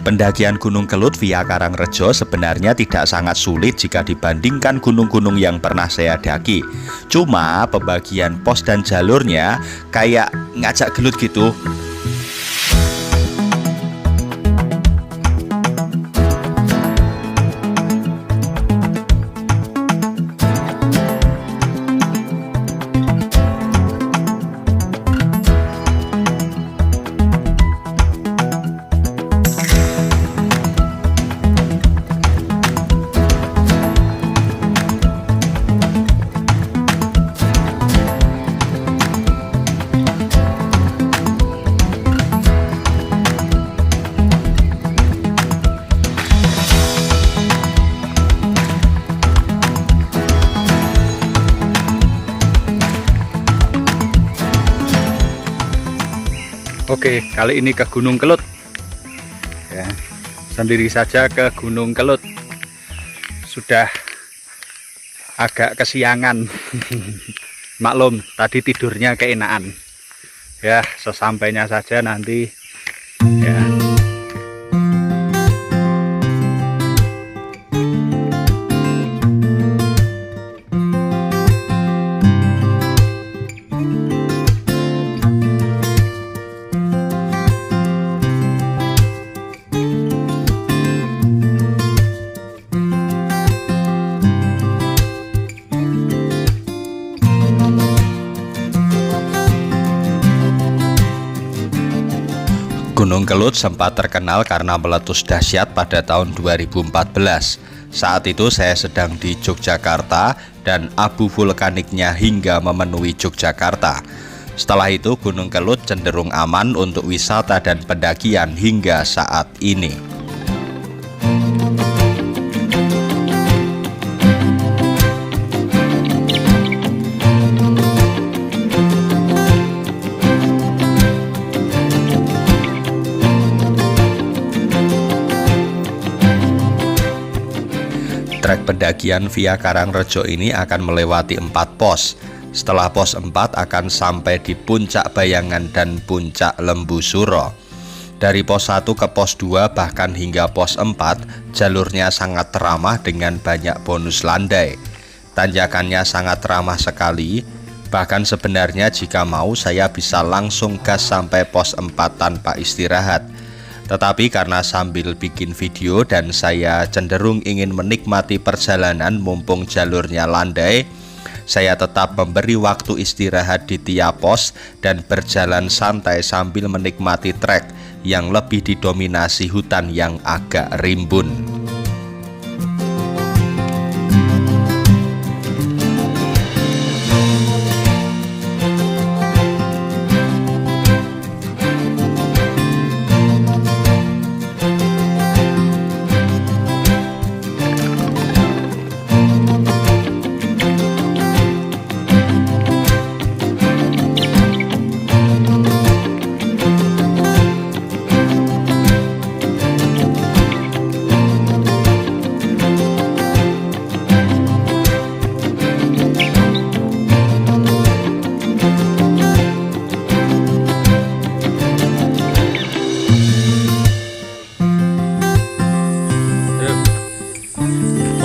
Pendakian Gunung Kelut via Karangrejo sebenarnya tidak sangat sulit jika dibandingkan gunung-gunung yang pernah saya daki. Cuma pembagian pos dan jalurnya kayak ngajak gelut gitu. Oke, kali ini ke Gunung Kelut ya, sendiri saja ke Gunung Kelut. Sudah agak kesiangan. Maklum, tadi tidurnya keenaan ya, sesampainya saja nanti ya. Gunung Kelut sempat terkenal karena meletus dahsyat pada tahun 2014. Saat itu saya sedang di Yogyakarta dan abu vulkaniknya hingga memenuhi Yogyakarta. Setelah itu Gunung Kelut cenderung aman untuk wisata dan pendakian hingga saat ini. Trek pendakian via Karangrejo ini akan melewati 4 pos. Setelah pos 4 akan sampai di Puncak Bayangan dan Puncak Lembu Suro. Dari pos 1 ke pos 2 bahkan hingga pos 4 jalurnya sangat ramah dengan banyak bonus landai. Tanjakannya sangat ramah sekali. Bahkan sebenarnya jika mau saya bisa langsung gas sampai pos 4 tanpa istirahat. Tetapi karena sambil bikin video dan saya cenderung ingin menikmati perjalanan mumpung jalurnya landai, saya tetap memberi waktu istirahat di tiap pos dan berjalan santai sambil menikmati trek yang lebih didominasi hutan yang agak rimbun.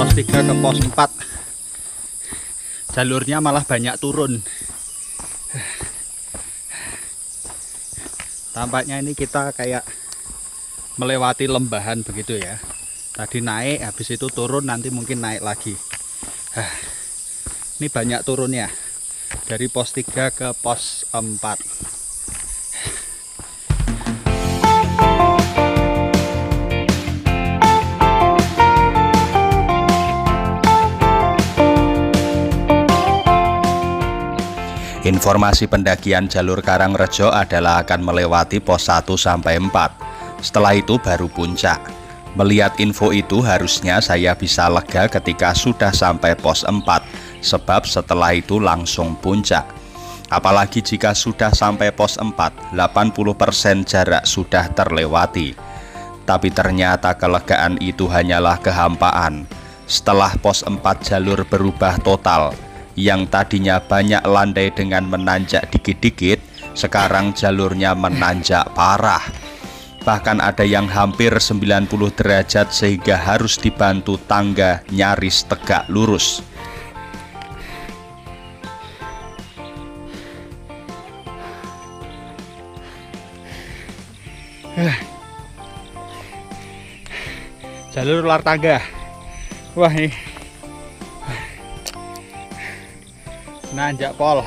Pos 3 ke pos 4 jalurnya malah banyak turun. Tampaknya ini kita kayak melewati lembahan begitu ya. Tadi naik, habis itu turun, nanti mungkin naik lagi. Ini banyak turunnya dari pos 3 ke pos 4. Informasi pendakian jalur Karangrejo adalah akan melewati pos 1 sampai 4. Setelah itu baru puncak. Melihat info itu harusnya saya bisa lega ketika sudah sampai pos 4, sebab setelah itu langsung puncak. Apalagi jika sudah sampai pos 4, 80% jarak sudah terlewati. Tapi ternyata kelegaan itu hanyalah kehampaan. Setelah pos 4 jalur berubah total. Yang tadinya banyak landai dengan menanjak dikit-dikit, sekarang jalurnya menanjak parah. Bahkan ada yang hampir 90 derajat sehingga harus dibantu tangga nyaris tegak lurus. Jalur luar tangga. Wah, ini nanjak pol.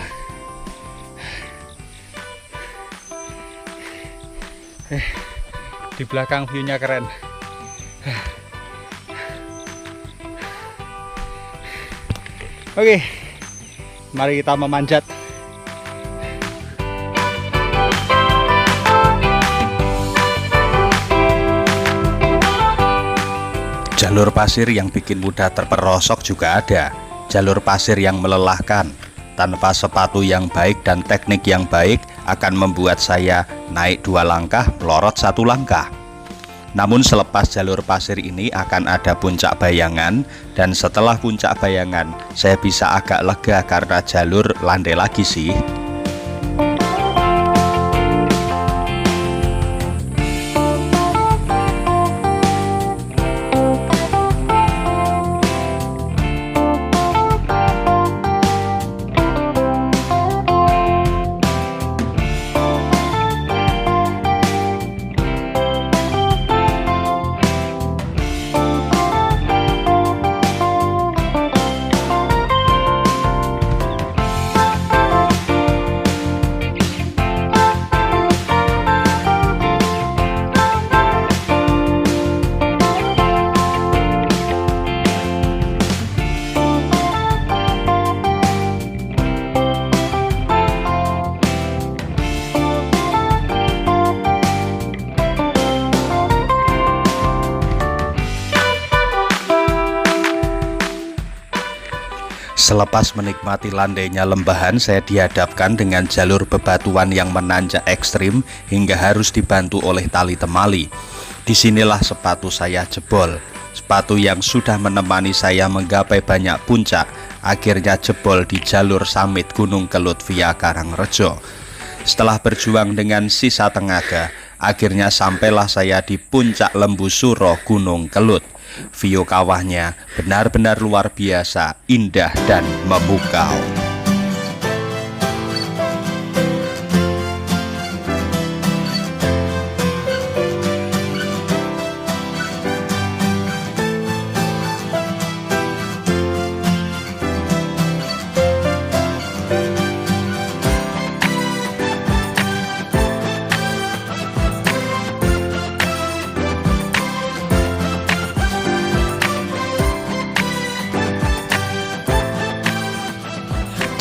Di belakang view-nya keren. Oke, mari kita memanjat. Jalur pasir yang bikin mudah terperosok juga ada. Jalur pasir yang melelahkan. Tanpa sepatu yang baik dan teknik yang baik akan membuat saya naik 2 langkah, melorot 1 langkah. Namun selepas jalur pasir ini akan ada puncak bayangan, dan setelah puncak bayangan saya bisa agak lega karena jalur landai lagi sih. Selepas menikmati landainya lembahan, saya dihadapkan dengan jalur bebatuan yang menanjak ekstrim hingga harus dibantu oleh tali temali. Disinilah sepatu saya jebol. Sepatu yang sudah menemani saya menggapai banyak puncak, akhirnya jebol di jalur summit Gunung Kelut via Karangrejo. Setelah berjuang dengan sisa tenaga, akhirnya sampailah saya di puncak Lembusuro Gunung Kelut. View kawahnya benar-benar luar biasa, indah dan memukau.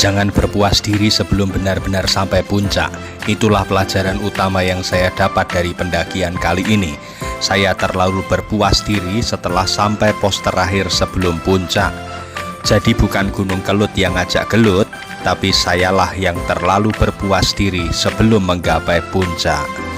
Jangan berpuas diri sebelum benar-benar sampai puncak. Itulah pelajaran utama yang saya dapat dari pendakian kali ini. Saya terlalu berpuas diri setelah sampai pos terakhir sebelum puncak. Jadi bukan Gunung Kelut yang ngajak gelut, tapi sayalah yang terlalu berpuas diri sebelum menggapai puncak.